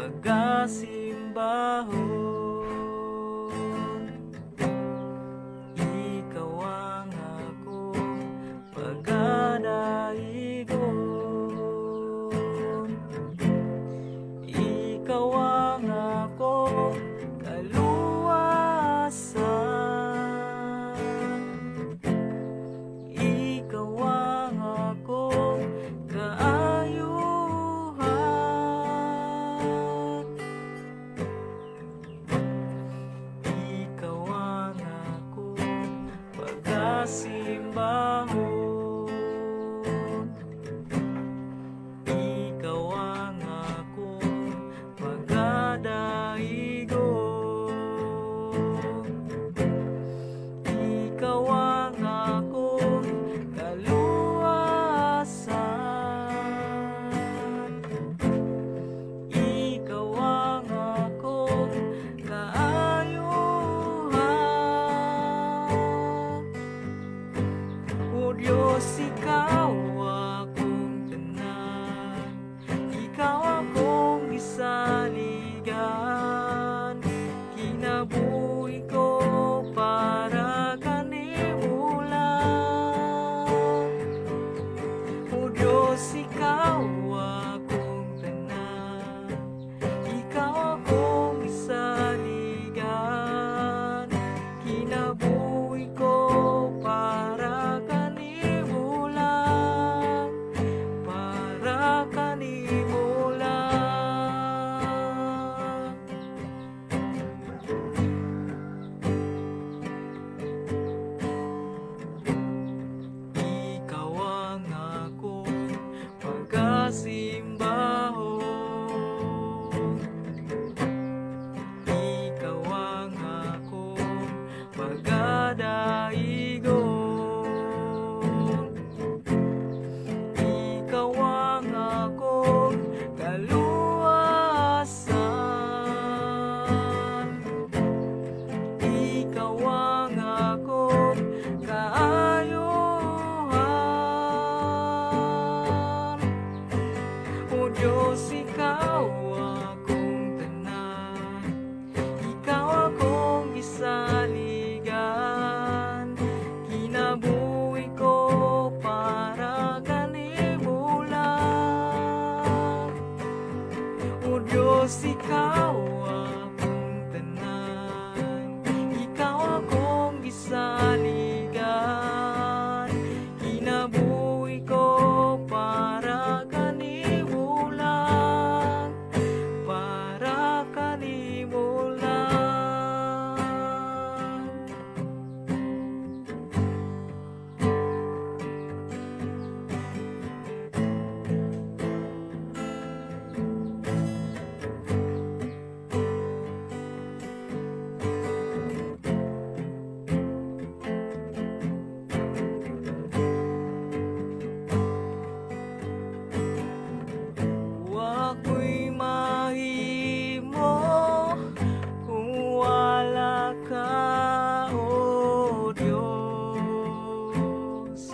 pagkasimbahon. Ikaw ang akong pagkadaigon. Ikaw ang akong kaluwasan. Ikaw ang akong kaayuhan. Ikaw ang akong pagkasimbahon. Ikaw ang akong pagkadaigon. Ikaw ang akong kaluwasan. Ikaw ang akong kaayuhan. O Diyos, ikaw akong tanan, ikaw akong gisaligan. Kinabuhi ko para kanimo lang. O Diyos, ikaw akong tanan, ikaw akong gisaligan. Kinabuhi ko para kanimo lang, para kanimo lang. Ikaw ang akong pagkasimbahon. Ikaw ang akong pagkadaigon. Ikaw ang akong kaluwasan. Ikaw ang akong kaayuhan. O Diyos, ikaw akong tanan, ikaw akong gisaligan. Kinabuhi ko para kanimo lang. O Diyos, ikaw akong tanan, ikaw akong gisaligan. Kinabuhi ko para kanimo lang, para kanimo lang. Ako'y mahimo kung wala ka, O Diyos.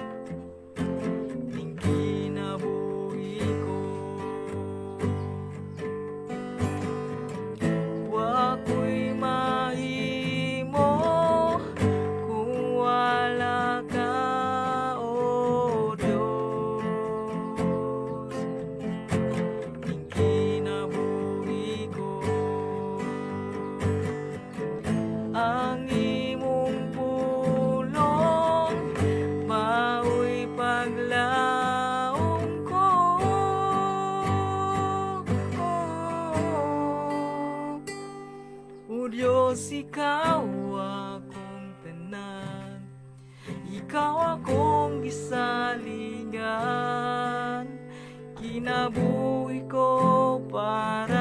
Ning kinabuhi ko, ako'y mahimo kung wala ka, O Diyos. Ning kinabuhi ko, ang imong pulong mao'y paglaom ko. O Diyos, ikaw akong tanan, ikaw akong gisaligan. Kinabuhi ko para